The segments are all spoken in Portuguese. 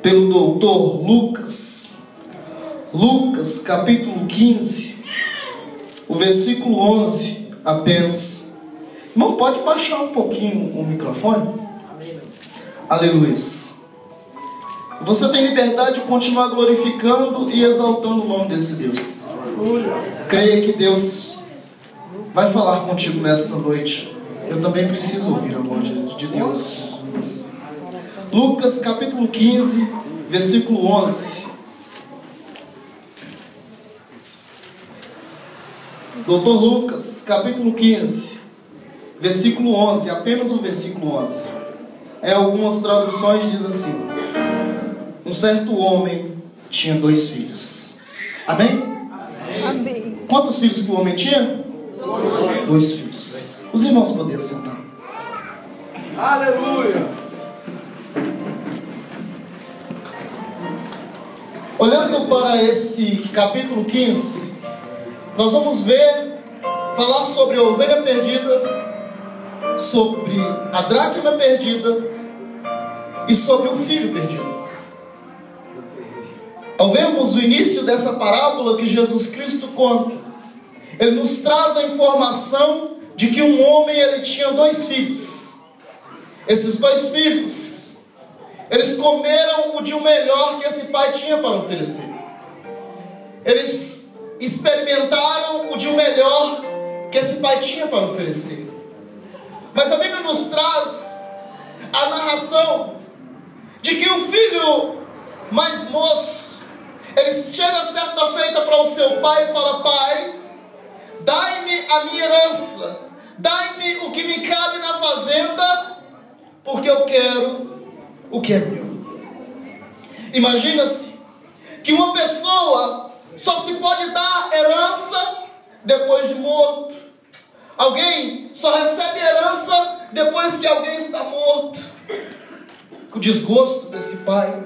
pelo doutor Lucas. Lucas capítulo 15, o versículo 11 apenas. Irmão, pode baixar um pouquinho o microfone? Amém. Aleluia. Você tem liberdade de continuar glorificando e exaltando o nome desse Deus. Creia que Deus vai falar contigo nesta noite. Eu também preciso ouvir a voz de Deus assim como você. Lucas capítulo 15, versículo 11. Doutor Lucas capítulo 15, versículo 11. Apenas o versículo 11. Algumas traduções diz assim: um certo homem tinha 2 filhos. Amém? Amém. Quantos filhos que o homem tinha? 2 filhos. Os irmãos podem sentar. Aleluia. Olhando para esse capítulo 15, nós vamos falar sobre a ovelha perdida, sobre a dracma perdida e sobre o filho perdido. Ao vermos o início dessa parábola que Jesus Cristo conta, ele nos traz a informação de que um homem ele tinha 2 filhos. Esses 2 filhos, eles comeram o de melhor que esse pai tinha para oferecer. Eles experimentaram o de melhor que esse pai tinha para oferecer. Mas a Bíblia nos traz a narração de que o filho mais moço, ele chega certa feita para o seu pai e fala: pai, dai-me a minha herança, dai-me o que me cabe na fazenda, porque eu quero o que é meu. Imagina-se que uma pessoa só se pode dar herança depois de morto. Alguém só recebe herança depois que alguém está morto. O desgosto desse pai,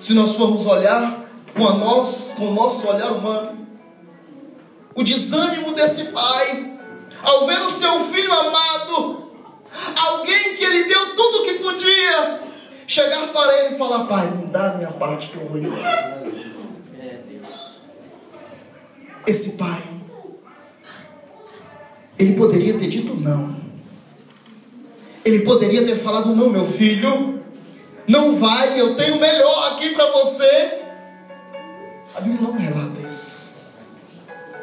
se nós formos olhar com o nosso olhar humano, o desânimo desse pai ao ver o seu filho amado, alguém que ele deu tudo o que podia, chegar para ele e falar: pai, me dá a minha parte que eu vou embora. Esse pai, ele poderia ter dito não. Ele poderia ter falado: não, meu filho, não vai, eu tenho o melhor aqui para você. A Bíblia não relata isso,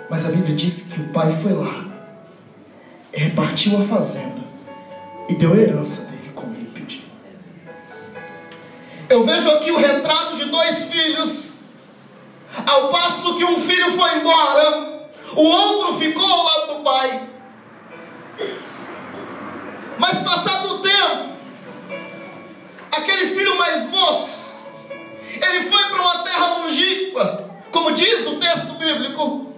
mas a Bíblia diz que o pai foi lá, repartiu a fazenda e deu a herança dele como ele pediu. Eu vejo aqui o retrato de 2 filhos. Ao passo que um filho foi embora, o outro ficou ao lado do pai. Mas passado o tempo, aquele filho mais moço, ele foi para uma terra longínqua, como diz o texto bíblico.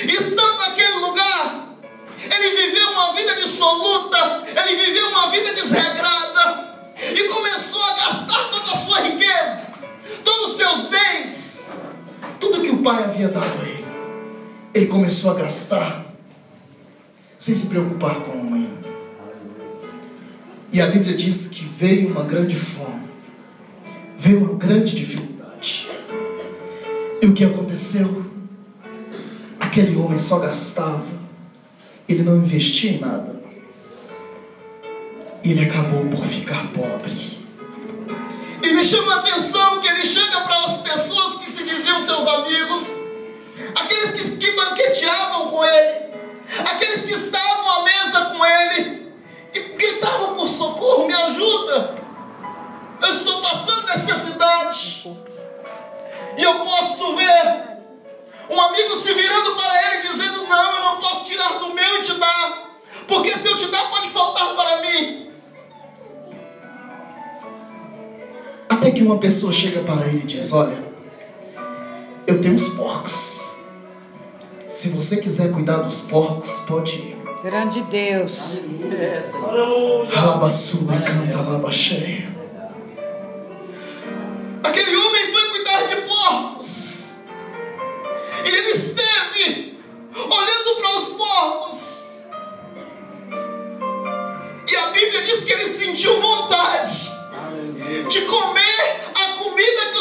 E estando naquele lugar, ele viveu uma vida dissoluta, ele viveu uma vida desregrada, e começou a gastar toda a sua riqueza, todos os seus bens, tudo que o pai havia dado a ele. Ele começou a gastar, sem se preocupar com o amanhã. E a Bíblia diz que veio uma grande fome, veio uma grande dificuldade. E o que aconteceu? Aquele homem só gastava, ele não investia em nada. E ele acabou por ficar pobre. E me chama a atenção que ele chega para as pessoas que se diziam seus amigos, aqueles que banqueteavam com ele, aqueles que estavam à mesa com ele, e gritavam por socorro: me ajuda, eu estou passando necessidade. E eu posso ver um amigo se virando para ele dizendo: não, eu não posso tirar do meu e te dar, porque se eu te dar pode faltar para mim. Até que uma pessoa chega para ele e diz: olha, eu tenho uns porcos, se você quiser cuidar dos porcos, pode ir. Grande Deus. Alabaçuda e canta alabaxéia. Aquele homem foi cuidar de porcos, e ele esteve olhando para os porcos, e a Bíblia diz que ele sentiu vontade de comer a comida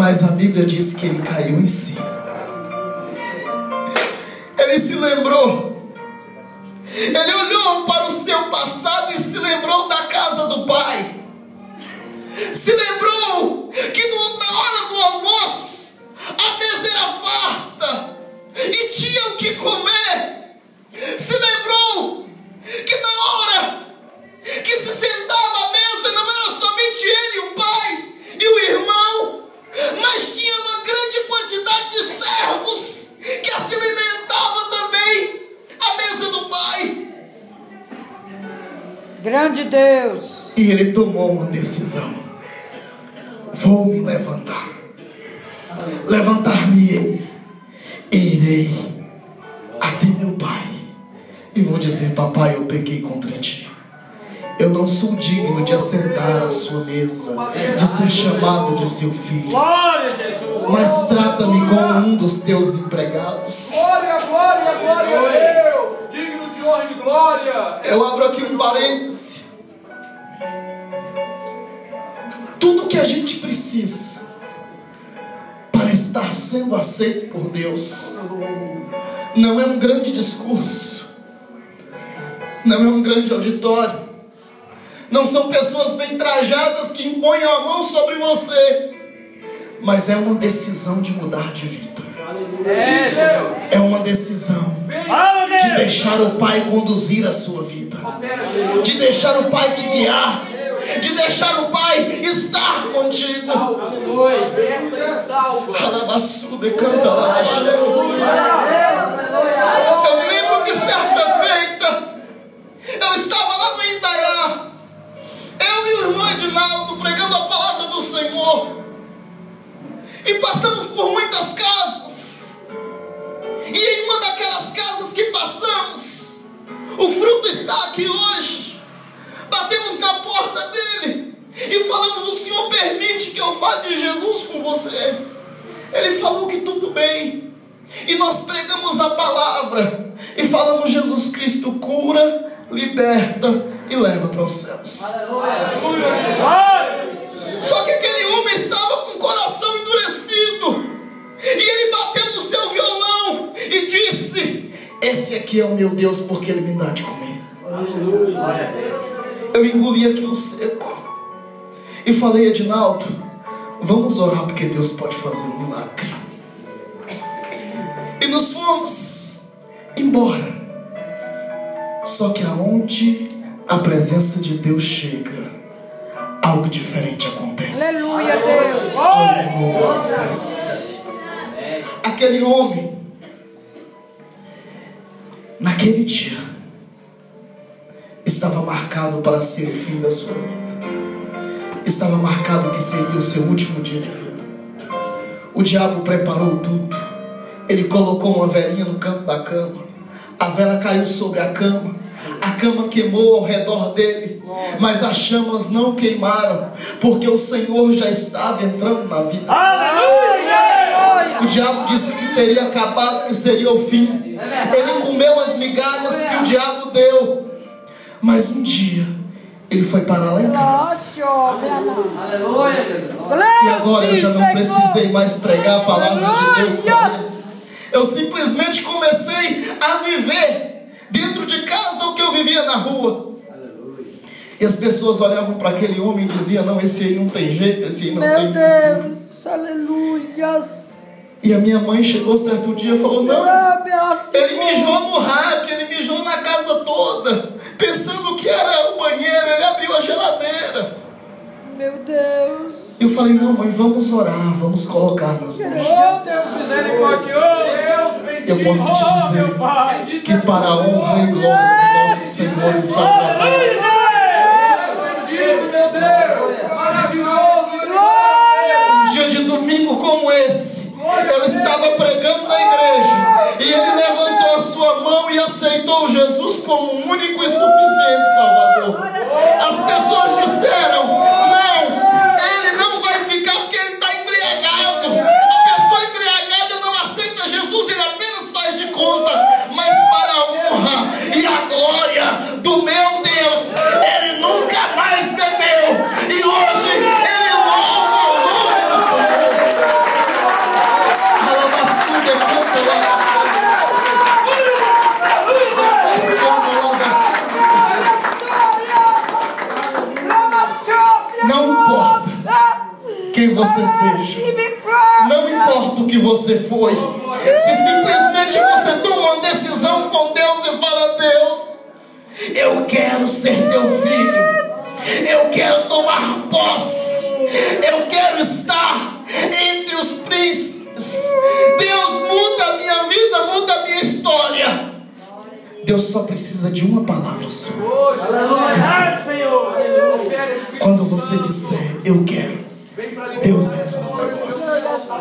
Mas a Bíblia diz que ele caiu em si. Ele se lembrou. Ele olhou para o seu passado e se lembrou da casa do pai. Se lembrou que na hora do almoço a mesa era farta e tinha o que comer. Se lembrou que na hora que se sentava à mesa não era somente ele, o pai e o irmão, mas tinha uma grande quantidade de servos que se alimentavam também à mesa do pai. Grande Deus. E ele tomou uma decisão: vou me levantar, levantar-me-ei, irei até meu pai e vou dizer: papai, eu pequei contra ti. Eu não sou digno de assentar à sua mesa, de ser chamado de seu filho. Glória a Jesus. Mas trata-me como um dos teus empregados. Glória, glória, glória a Deus. Digno de honra e de glória. Eu abro aqui um parêntese. Tudo que a gente precisa para estar sendo aceito por Deus não é um grande discurso, não é um grande auditório, não são pessoas bem trajadas que impõem a mão sobre você, mas é uma decisão de mudar de vida. É uma decisão de deixar o Pai conduzir a sua vida, de deixar o Pai te guiar, de deixar o Pai estar contigo. Alabassude, canta lá. Eu me lembro que certa feita eu estava lá no Indaiá, eu e o irmão Edinaldo pregando a palavra do Senhor, e passamos por muitas casas, e em uma daquelas casas que passamos, o fruto está aqui hoje. Batemos na porta dele e falamos: o Senhor permite que eu fale de Jesus com você? Ele falou que tudo bem, e nós pregamos a palavra e falamos: Jesus Cristo cura, liberta e leva para os céus. Só que aquele homem estava com o coração endurecido, e ele bateu no seu violão e disse: esse aqui é o meu Deus, porque ele me dá de comer. Eu engoli aquilo seco e falei: Edinaldo, vamos orar, porque Deus pode fazer um milagre. E nos fomos embora. Só que aonde a presença de Deus chega, algo diferente acontece. Aleluia, Deus. Algo novo acontece. Aquele homem, naquele dia, estava marcado para ser o fim da sua vida. Estava marcado que seria o seu último dia de vida. O diabo preparou tudo. Ele colocou uma velinha no canto da cama. A vela caiu sobre a cama. A cama queimou ao redor dele, mas as chamas não queimaram, porque o Senhor já estava entrando na vida. Aleluia! O diabo disse que teria acabado, que seria o fim. Ele comeu as migalhas que o diabo deu. Mas um dia ele foi parar lá em casa. E agora eu já não precisei mais pregar a palavra de Deus para ele. Eu simplesmente comecei a viver dentro de casa o que eu vivia na rua. E as pessoas olhavam para aquele homem e diziam: não, esse aí não tem jeito, esse aí não tem futuro. Deus, aleluia. E a minha mãe chegou certo dia e falou: não, ele mijou no rack, ele mijou na casa toda, pensando que era o banheiro, ele abriu a geladeira. Meu Deus. E eu falei: não, mãe, vamos orar, vamos colocar nas mãos de Deus. Eu posso te dizer que para a honra e glória do nosso Senhor e Salvador, um dia de domingo como esse, eu estava pregando na igreja e ele levantou a sua mão e aceitou Jesus como o único e suficiente Salvador. As pessoas disseram: não, ele não vai ficar porque ele está embriagado. A pessoa embriagada não aceita Jesus, ele apenas faz de conta. Mas para a honra e a glória do meu Deus, ele nunca mais bebeu, e hoje ele louva o nome do Senhor. você seja, não importa o que você foi, se simplesmente você toma uma decisão com Deus e fala: Deus, eu quero ser teu filho, eu quero tomar posse, eu quero estar entre os príncipes. Deus, muda a minha vida, muda a minha história. Deus só precisa de uma palavra sua. Quando você disser eu quero, Deus entra no negócio.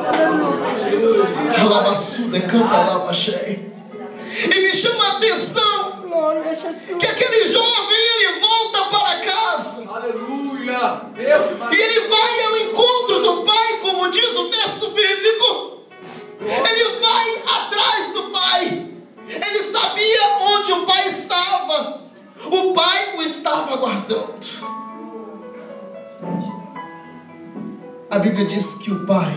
Alabassuda, canta alabaxé. E me chama a atenção que aquele jovem, ele volta para casa. Aleluia. E ele vai ao encontro do pai, como diz o texto bíblico. Ele vai atrás do pai. Ele sabia onde o pai estava. O pai o estava aguardando. A Bíblia diz que o pai,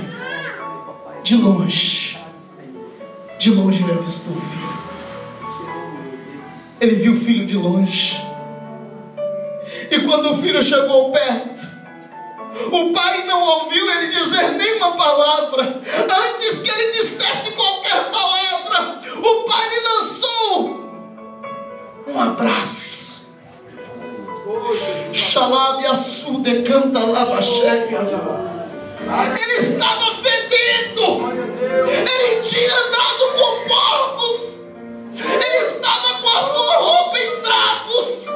de longe ele avistou o filho. Ele viu o filho de longe. E quando o filho chegou perto, o pai não ouviu ele dizer nenhuma palavra. Antes que ele dissesse qualquer palavra, o pai lhe lançou um abraço. Xalabe assude canta labaxéia. Ele estava fedido. Ele tinha andado com porcos. Ele estava com a sua roupa em trapos.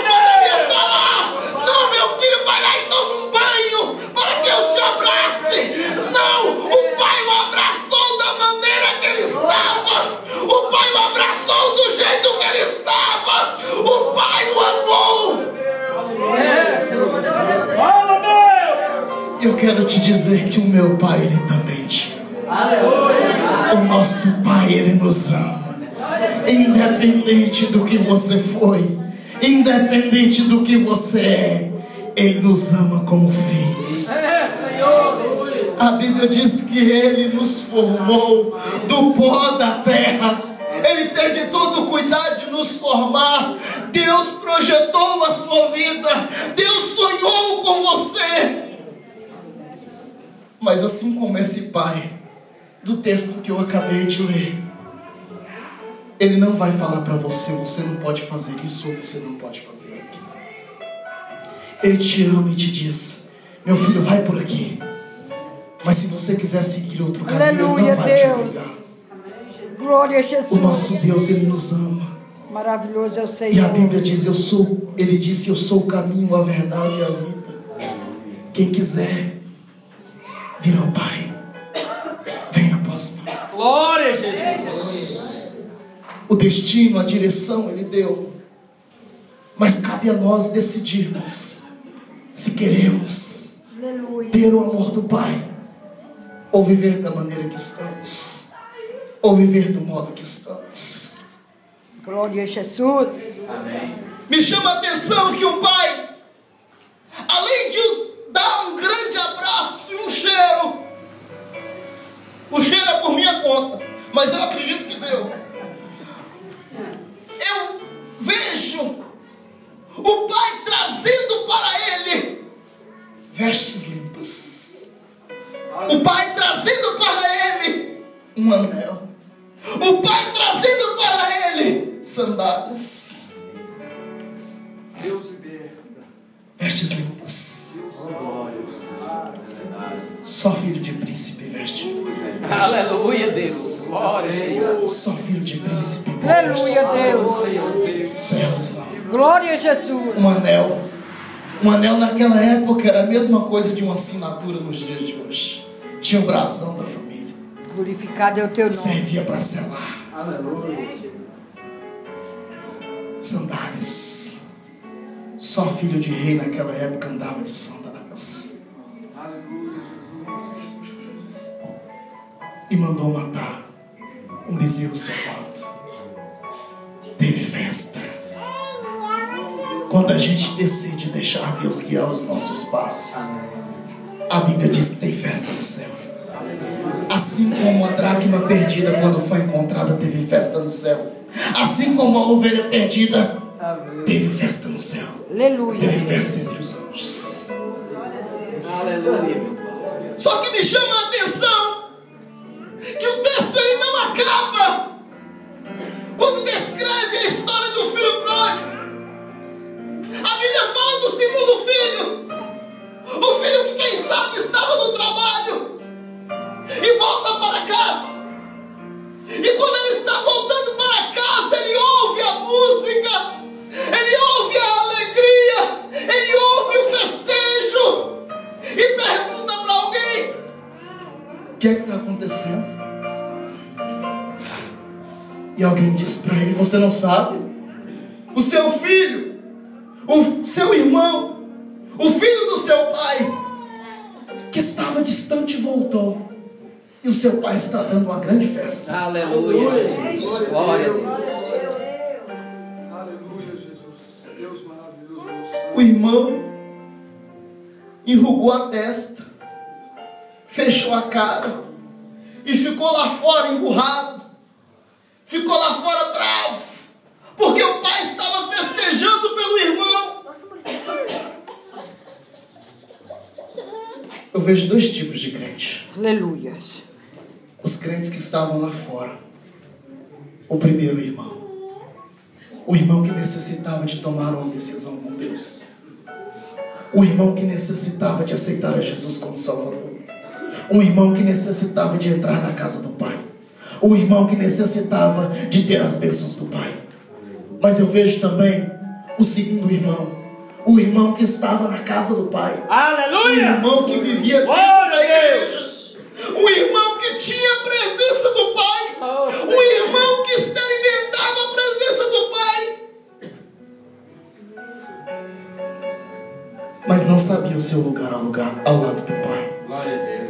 Poderia falar: não, meu filho, vai lá e toma um banho para que eu te abrace. Não, o pai o abraçou da maneira que ele estava. O pai o abraçou do jeito que ele estava. O pai o amou. Eu quero te dizer que o meu pai, ele também te ama. O nosso pai, ele nos ama. Independente do que você foi, independente do que você é, ele nos ama como filhos. A Bíblia diz que ele nos formou do pó da terra. Ele teve todo o cuidado de nos formar. Deus projetou a sua vida. Deus sonhou com você. Mas assim como esse pai do texto que eu acabei de ler, ele não vai falar para você: você não pode fazer isso ou você não pode fazer aquilo. Ele te ama e te diz: meu filho, vai por aqui. Mas se você quiser seguir outro caminho, Aleluia, ele não vai Deus. te obrigar. Glória a Jesus. O nosso Deus, ele nos ama. Maravilhoso é o Senhor. E a Bíblia diz: ele disse: eu sou o caminho, a verdade e a vida. Quem quiser vir ao Pai, venha após mim. Glória a Jesus. O destino, a direção ele deu. Mas cabe a nós decidirmos se queremos Aleluia. ter o amor do Pai, ou viver da maneira que estamos, ou viver do modo que estamos. Glória a Jesus. Amém. Me chama a atenção que o pai, além de dar um grande abraço e um cheiro, o cheiro é por minha conta, mas eu acredito que deu. Eu vejo o pai trazendo para ele vestes limpas. O pai trazendo para ele um anel. O pai trazendo para ele sandálias. Deus liberta. Vestes limpas. Só filho de príncipe veste. Aleluia, Deus. Glória a Jesus. Só filho de príncipe tem Aleluia, vestes. Deus. Servos não. Glória a Jesus. Um anel. Um anel naquela época era a mesma coisa de uma assinatura nos dias de hoje. Tinha o brasão da família. Glorificado é o teu nome. Servia para selar. Aleluia. Sandálias. Só filho de rei naquela época andava de sandálias. Aleluia, Jesus. E mandou matar um bezerro cevado. Teve festa. Quando a gente decide deixar Deus guiar os nossos passos, a Bíblia diz que tem festa no céu. Assim como a dracma perdida, quando foi encontrada, teve festa no céu. Assim como a ovelha perdida, teve festa no céu. Aleluia. Teve festa entre os anjos. Aleluia. Só que me chama a atenção que o texto ele não acaba quando descreve a história do filho pródigo. A Bíblia fala do segundo filho, o filho que quem sabe estava no trabalho e volta para casa. E quando ele está voltando para casa, ele ouve a música, ele ouve a alegria, ele ouve o festejo e pergunta para alguém: o que é que está acontecendo? E alguém diz para ele: você não sabe? O seu filho, o seu irmão, o filho do seu pai, que estava distante, voltou. E o seu pai está dando uma grande festa. Aleluia, Jesus. Glória a Deus. Aleluia, Jesus. Deus maravilhoso. O irmão enrugou a testa, fechou a cara e ficou lá fora emburrado. Ficou lá fora bravo, porque o pai estava festejando pelo irmão. Eu vejo dois tipos de crente. Aleluia. Os crentes que estavam lá fora. O primeiro irmão. O irmão que necessitava de tomar uma decisão com Deus. O irmão que necessitava de aceitar a Jesus como Salvador. Um irmão que necessitava de entrar na casa do Pai. Um irmão que necessitava de ter as bênçãos do Pai. Mas eu vejo também o segundo irmão. O irmão que estava na casa do Pai. Aleluia! O irmão que vivia dentro da igreja. O irmão que tinha a presença do Pai. O irmão que experimentava a presença do Pai. Mas não sabia o seu lugar ao lado do Pai. Glória a Deus.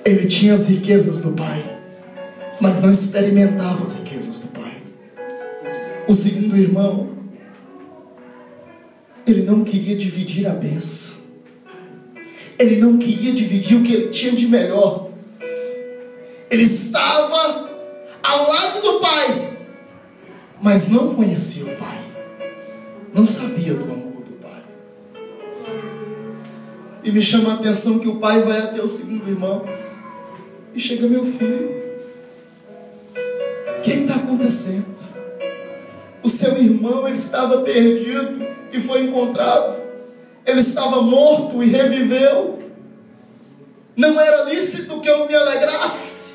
Ele tinha as riquezas do Pai, mas não experimentava as riquezas do Pai. O segundo irmão, ele não queria dividir a bênção. Ele não queria dividir o que ele tinha de melhor. Ele estava ao lado do Pai, mas não conhecia o Pai. Não sabia do amor do Pai. E me chama a atenção que o pai vai até o segundo irmão e chega: meu filho, o que está acontecendo? O seu irmão, ele estava perdido e foi encontrado. Ele estava morto e reviveu. Não era lícito que eu me alegrasse.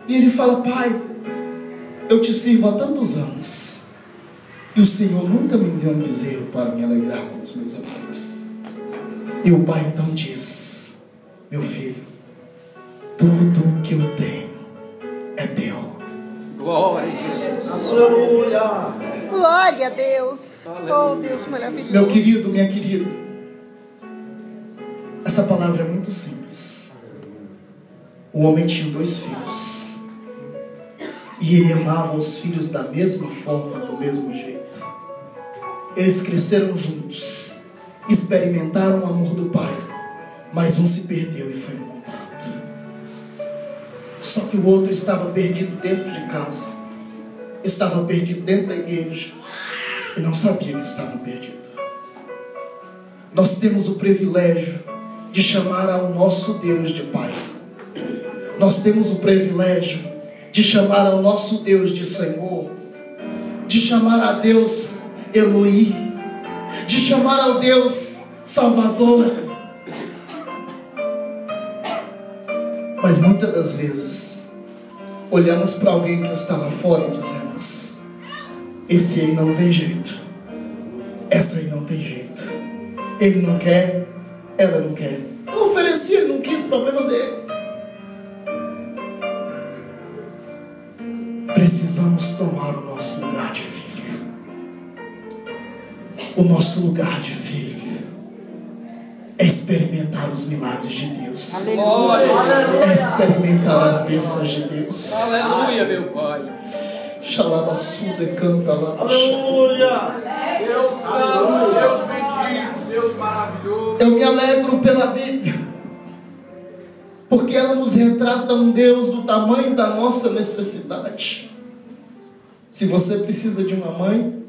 E ele fala: pai, eu te sirvo há tantos anos e o Senhor nunca me deu um bezerro para me alegrar com os meus amigos. E o pai então diz: meu filho, tudo que eu tenho é teu. Glória a Jesus. Aleluia. Glória a Deus. Oh, Deus maravilhoso. Meu querido, minha querida, essa palavra é muito simples. O homem tinha 2 filhos e ele amava os filhos da mesma forma, do mesmo jeito. Eles cresceram juntos, experimentaram o amor do pai, mas um se perdeu e foi encontrado. Só que o outro estava perdido dentro de casa, estava perdido dentro da igreja e não sabia que estava perdido. Nós temos o privilégio de chamar ao nosso Deus de Pai. Nós temos o privilégio de chamar ao nosso Deus de Senhor, de chamar a Deus Elohim, de chamar ao Deus Salvador. Mas muitas das vezes olhamos para alguém que está lá fora e dizemos: esse aí não tem jeito, essa aí não tem jeito, ele não quer, ela não quer. Eu ofereci, ele não quis, problema dele. Precisamos tomar o nosso lugar de filho. O nosso lugar de filho é experimentar os milagres de Deus. É experimentar as bênçãos de Deus. Aleluia, meu Pai. Xalabassuda canta lá. Aleluia. Deus santo, Deus bendito, Deus maravilhoso. Eu me alegro pela Bíblia, porque ela nos retrata um Deus do tamanho da nossa necessidade. Se você precisa de uma mãe,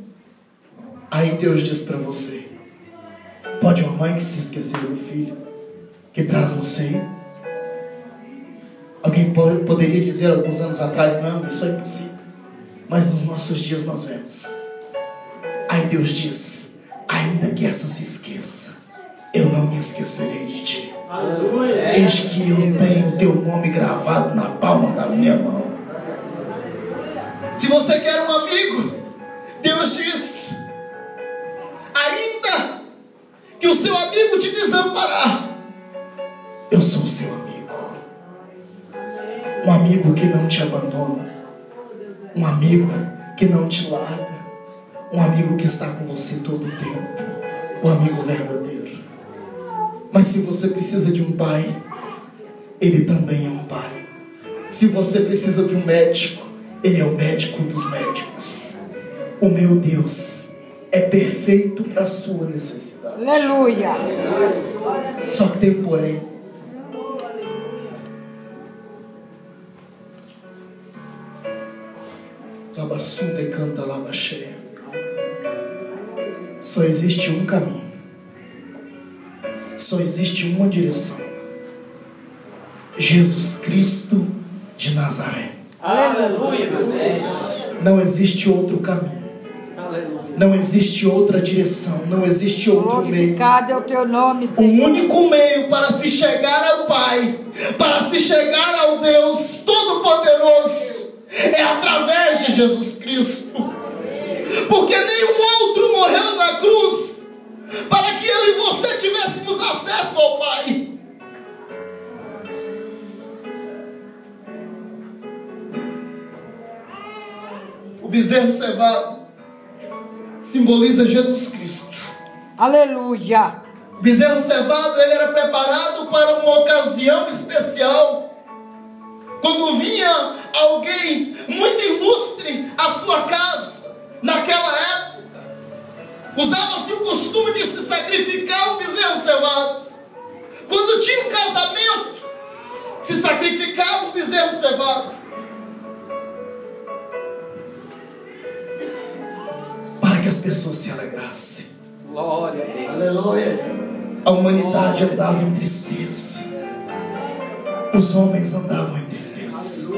aí Deus diz para você: Pode uma mãe que se esqueceu do filho, que traz no seio? Alguém poderia dizer alguns anos atrás, não, isso é impossível. Mas nos nossos dias nós vemos. Aí Deus diz, ainda que essa se esqueça, eu não me esquecerei de ti. Aleluia. Eis que eu tenho o teu nome gravado na palma da minha mão. Se você quer um amigo, Deus diz, ainda que o seu amigo te desamparar, eu sou o seu amigo. Um amigo que não te abandona, um amigo que não te larga, um amigo que está com você todo o tempo, um amigo verdadeiro. Mas se você precisa de um pai, ele também é um pai. Se você precisa de um médico, ele é o médico dos médicos. O meu Deus é perfeito para a sua necessidade. Aleluia. Só que tem um porém. Labassude canta labaxeia. Só existe um caminho. Só existe uma direção. Jesus Cristo de Nazaré. Aleluia, meu Deus. Não existe outro caminho. Não existe outra direção. Não existe outro meio. Glorificado é o teu nome, O Senhor. único meio para se chegar ao Pai, para se chegar ao Deus Todo-Poderoso, é através de Jesus Cristo. Porque nenhum outro morreu na cruz para que eu e você tivéssemos acesso ao Pai. O bezerro cevado simboliza Jesus Cristo. Aleluia. O bezerro cevado, ele era preparado para uma ocasião especial. Quando vinha alguém muito ilustre à sua casa, naquela época, usava-se o costume de se sacrificar um bezerro cevado. Quando tinha um casamento, se sacrificava um bezerro cevado. Para que as pessoas se alegrassem. Glória a Deus. Aleluia. A humanidade andava em tristeza. Os homens andavam em tristeza.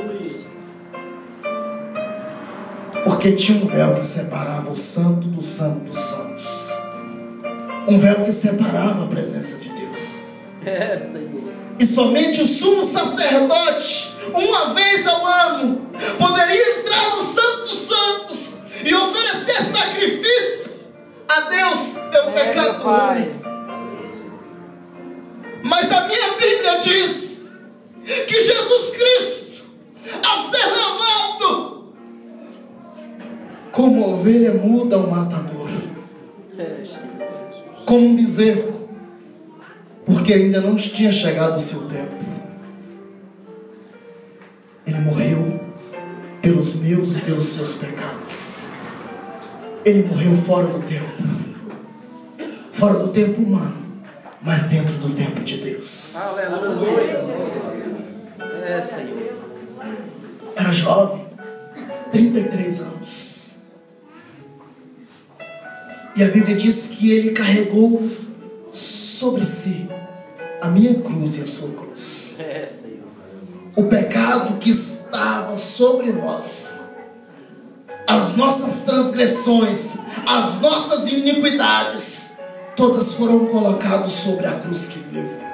Porque tinha um véu que separava o santo do santo dos santos. Um véu que separava a presença de Deus. Senhor. E somente o sumo sacerdote, uma vez ao ano, poderia entrar no santo dos santos e oferecer sacrifício a Deus pelo pecado do homem. Mas a minha Bíblia diz que Jesus Cristo, ao ser levado como ovelha muda ao matador, como um bezerro, porque ainda não tinha chegado o seu tempo, ele morreu pelos meus e pelos seus pecados. Ele morreu fora do tempo humano, mas dentro do tempo de Deus. Aleluia. Senhor. Era jovem, 33 anos. E a Bíblia diz que ele carregou sobre si a minha cruz e a sua cruz. Senhor. O pecado que estava sobre nós, as nossas transgressões, as nossas iniquidades, todas foram colocadas sobre a cruz que ele levou.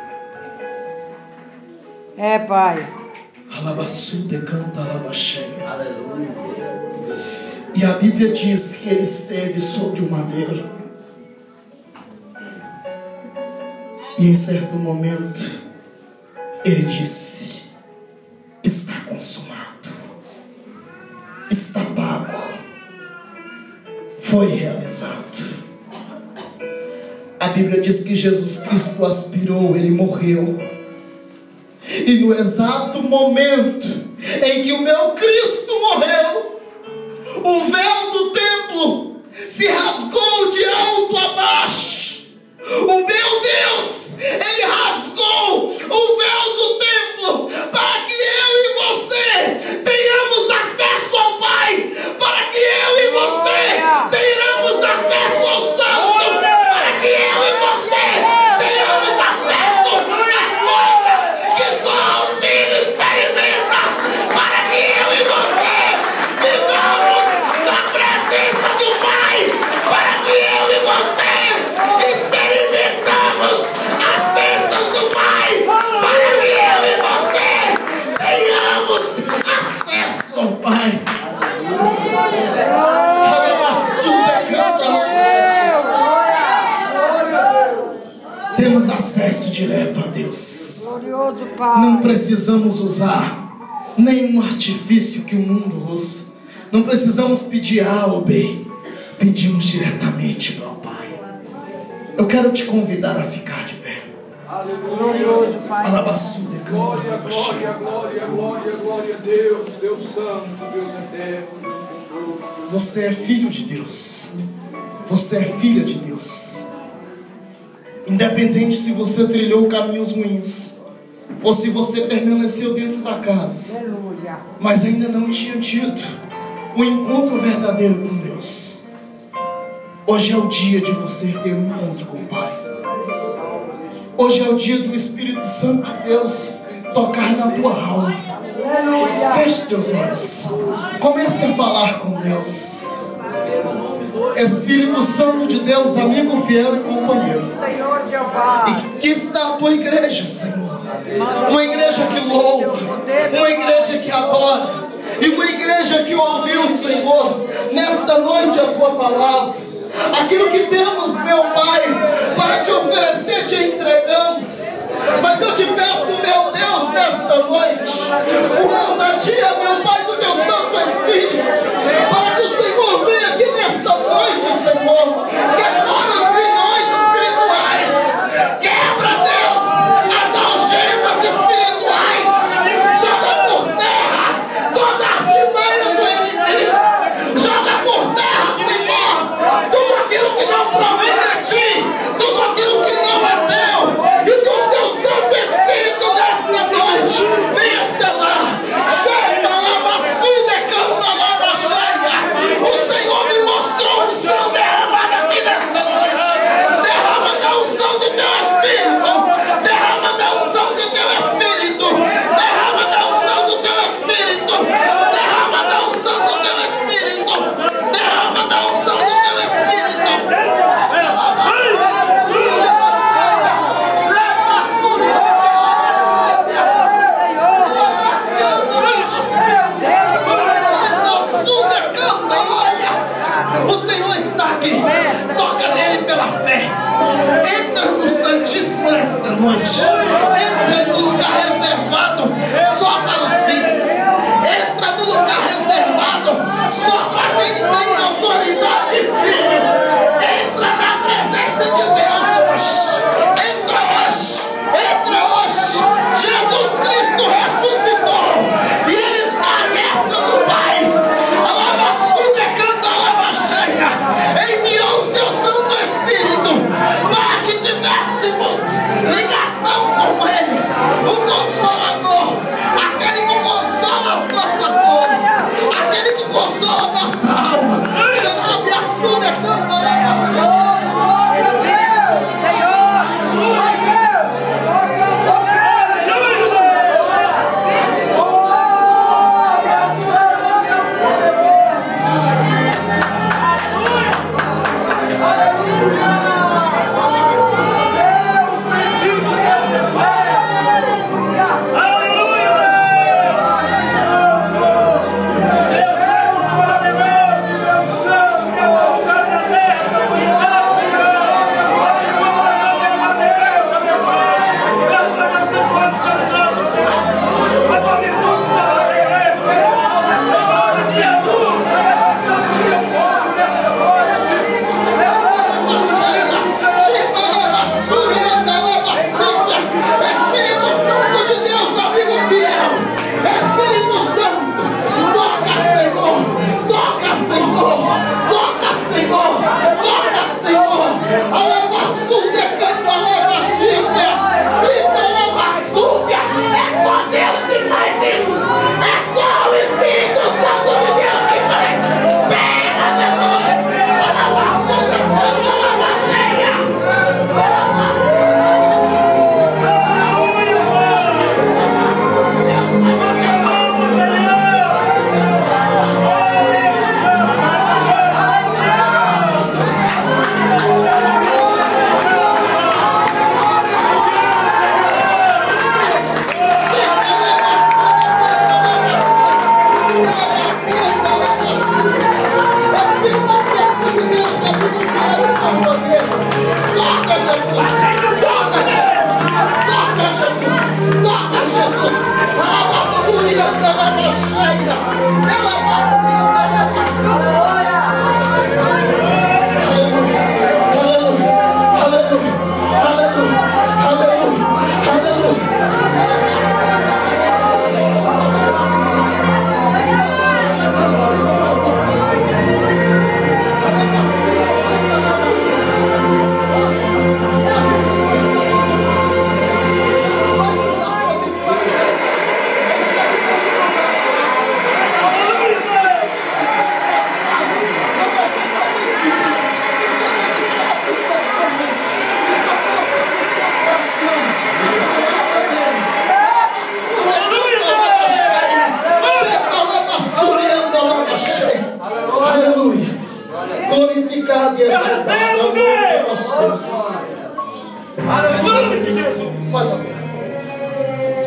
Pai. Alabassude canta alabaxeia. E a Bíblia diz que ele esteve sobre o madeiro. E em certo momento ele disse: está consumado, está pago, foi realizado. A Bíblia diz que Jesus Cristo aspirou, ele morreu. E no exato momento em que o meu Cristo morreu, o véu do templo se rasgou de alto a baixo. O meu Deus, ele rasgou o véu do templo para que eu e você tenhamos acesso ao Pai, para que eu e você tenhamos acesso ao Santo, para que eu e você Pai. Não precisamos usar nenhum artifício que o mundo usa. Não precisamos pedir A ou B. Pedimos diretamente, meu Pai. Eu quero te convidar a ficar de pé. Glorioso, Pai. Alabassuda, Glória, glória, glória, glória, glória a Deus. Deus santo, Deus eterno, Deus bondoso. Você é filho de Deus. Você é filha de Deus. Independente se você trilhou caminhos ruins ou se você permaneceu dentro da casa, Aleluia. mas ainda não tinha tido o encontro verdadeiro com Deus. Hoje é o dia de você ter um encontro com o Pai. Hoje é o dia do Espírito Santo de Deus tocar na tua alma. Feche teus olhos. Comece a falar com Deus. Espírito Santo de Deus, amigo fiel e companheiro. Senhor Jeová. E que está a tua igreja, Senhor. Uma igreja que louva, uma igreja que adora, e uma igreja que ouviu, Senhor, nesta noite a tua palavra. Aquilo que temos, meu Pai, para te oferecer, te entregamos. Mas eu te peço, meu Deus, nesta noite, uma ousadia, meu Pai, do teu Santo Espírito, para que o Senhor venha aqui nesta noite, Senhor, quebrar os grilhões espirituais, quebra, Deus, as algemas espirituais, joga por terra toda a artimanha do inimigo, joga por terra, Senhor, tudo aquilo que não provém de ti, tudo aquilo que não é teu, e que o seu Santo Espírito nesta noite venha selar Glorificado e exaltado.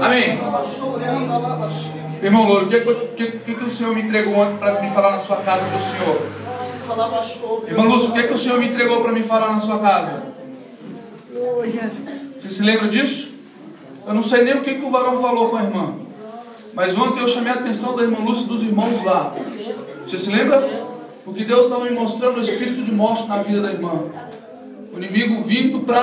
Amém. Irmão Louro, o que o Senhor me entregou ontem para me falar na sua casa do Senhor? Irmão Lúcio, o que o Senhor me entregou para me falar na sua casa? Você se lembra disso? Eu não sei nem o que o varão falou com a irmã, mas ontem eu chamei a atenção da irmã Lúcia e dos irmãos lá. Você se lembra? Porque Deus estava me mostrando o espírito de morte na vida da irmã. O inimigo vindo para